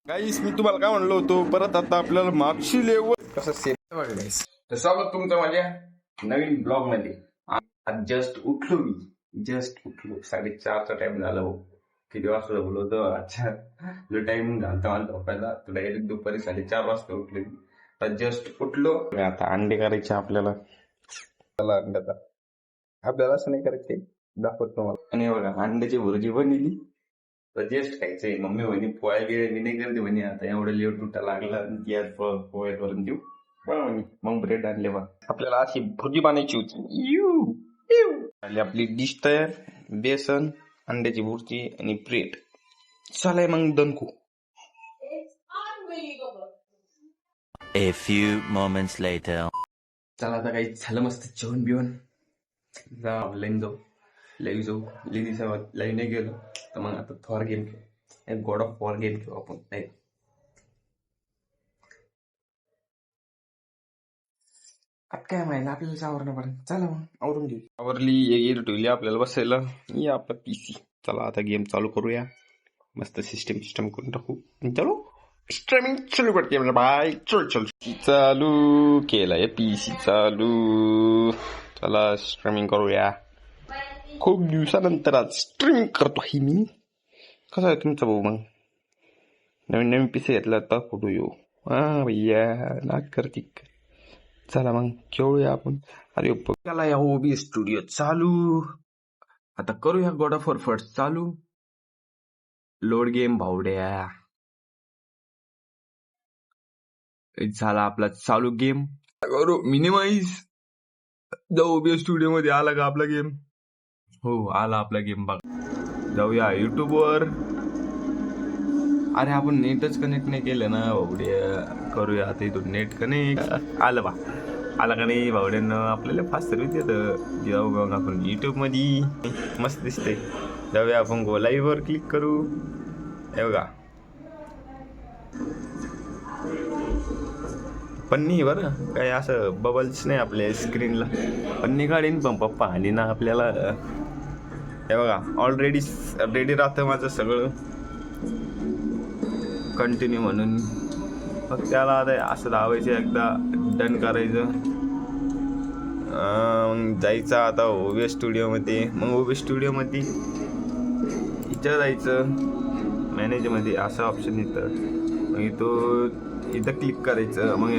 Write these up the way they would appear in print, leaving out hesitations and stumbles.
गाईस मी तुम्हाला काय म्हणलो होतो, परत आता आपल्याला मागची लेवल कसं सेट बघा गाईस. तर स्वागत तुमचं माझ्या नवीन ब्लॉग मध्ये. आज जस्ट उठलो मी, जस्ट उठलो 4:30चा टाइम झाला हो. किती वाजता झोपलो होतो? अच्छा जो टाइम झालता मला झोपायला, तो डायरेक्ट दुपारी 4:30 वाजता उठलो मी. आता जस्ट उठलो. आता अंडे करायचे आपल्याला. चला अंड्याचा आपल्याला असं नाही करायचे, दाखवतो मला. आणि बघा अंड्याची भुर्जी बनली. जस्ट खायचंय. मम्मी म्हणे पोळ्या गिळ्या मी नाही करते म्हणे, आता एवढं लेट उठा लागला गॅस पोळ्या करून देऊ म्हणे. मग ब्रेड आणले बा. आपल्याला अशी भुर्जी बनायची होती. आली आपली डिश तयार. बेसन, अंड्याची भुर्जी आणि ब्रेड. चला मग दणकू. A few moments later. चला आता काही झालं मस्त जेवण बिवण. जा ऑनलाईन जाऊ, लाईव्ह जाऊ. लाईव्ह नाही गेलो तर मग आता थॉर गेम खेळू. गॉड ऑफ वॉर गेम खेळू आपण. नाही आता काय माहिती आपल्याला आवरणं पडेल. चला मग आवरून घेऊ. आवरली एक ठेवली आपल्याला बसायला. ये आपला पीसी. चला आता गेम चालू करूया. मस्त सिस्टम करून टाकू. चलो स्ट्रीमिंग चालू करते बाय. चल चालू केलाय पीसी चालू. चला स्ट्रीमिंग करूया. खूप दिवसानंतर आज स्ट्रीमिंग करतो आहे मी. कसा आहे तुमचा भाऊ? मग नवीन पीसी घेतला आता फोटो येऊ. हा भैया नाक करते. चला मग खेळूया आपण. अरे चला या ओबी स्टुडिओ चालू. आता करूया गॉड ऑफ वॉर फर्स्ट चालू. लोड गेम भावड्या. झाला आपला चालू गेम. करू मिनिमाइज. जाऊ ओबी स्टुडिओ मध्ये. आला का आपला गेम? हो आला आपला गेम. बघा जाऊया युट्यूब वर. अरे आपण नेटच कनेक्ट नाही केलं ना भावड्या. करूया आता इथून नेट कनेक्ट. आलं बा. आला का नाही भावड्यानं? आपल्याला फास्ट सर्विस येतं. जाऊ मग आपण युट्यूब मध्ये. मस्त दिसते. जाऊया आपण गो लाईव्ह वर क्लिक करू. हे बघा पन्नी बरं काय असं बबल्स नाही आपल्या स्क्रीनला. पन्नी काढीन पण पप्पा आली ना आपल्याला. हे बघा ऑलरेडी रेडी राहतं माझं सगळं कंटिन्यू म्हणून. मग त्याला आता असं लावायचं, एकदा डन करायचं. मग जायचं आता ओबी स्टुडिओमध्ये. मग ओबी स्टुडिओमध्ये इथं जायचं मॅनेजमध्ये. असं ऑप्शन येतं. मग इथं क्लिक करायचं. मग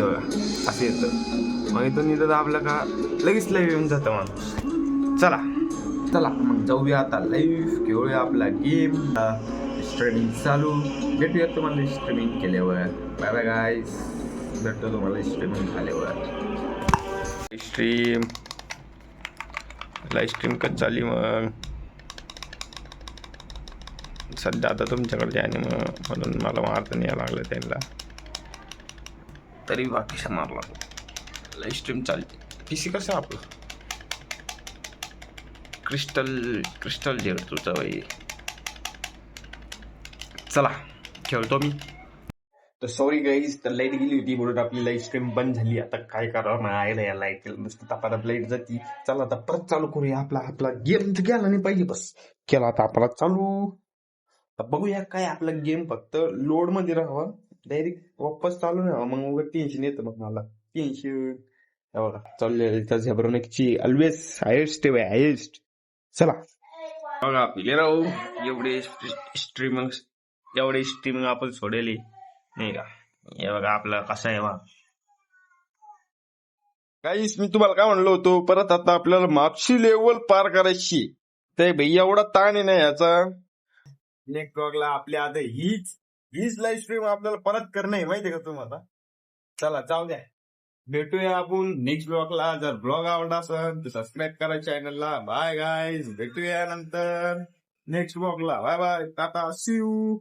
असं येतं. मग इथं दाबलं का लगेच लाईव्ह येऊन जातं माणूस. चला मग जाऊया आता लाईव्ह. खेळूया आपला गेम. स्ट्रीमिंग चालू. भेटूया तुम्हाला स्ट्रीमिंग केल्यावर. बाय बाय गाईस. भेटतो तुम्हाला स्ट्रीमिंग झाल्यावर. लाईव्ह स्ट्रीम कधी चालली मग? सध्या आता तुमच्याकडे आणि मग म्हणून मला मारता नाही लागलं त्यांना. तरी बाकी मारला. लाईव्ह स्ट्रीम चालते. पीसी कसं आपलं? क्रिस्टल जेड तुझा बाई. चला खेळतो मी. तर सॉरी गाईज, तर लाईट गेली होती म्हणून आपली लाईव्ह स्ट्रीम बंद झाली. आता काय करावं नाही या लाईट केलं नुसतं तपात लाईट जाती. चला आता परत चालू करूया. आपला गेम तर गेला नाही पाहिजे. बस केला आता आपला चालू. तर बघूया काय आपला गेम फक्त लोड मध्ये राहावा. डायरेक्ट वापस चालू नाही व्हावं. मग उगाच टेन्शन येतं. मग मला टेन्शन. बघा चाललेलं झेब्रोनिकची ऑलवेज हायेस्ट हायेस्ट. चला बघा पिले राहू. एवढे स्ट्रीमिंग आपण सोडली नाही का? हे बघा आपला कसा आहे बा. काहीच मी तुम्हाला काय म्हणलो होतो, परत आता आपल्याला मागची लेवल पार करायची. ते भाई एवढा ताण आहे ना याचा. नेक्स्ट ब्लॉगला आपल्या आता हीच लाईव्ह स्ट्रीम आपल्याला परत करणं आहे माहितीये का तुम्हाला? चला जाऊ द्या. भेटूया आपण नेक्स्ट ब्लॉगला. जर ब्लॉग आवडला असेल तर सबस्क्राईब करा चॅनलला. Bye guys. भेटूया नंतर नेक्स्ट ब्लॉगला. Bye bye. Tata see you.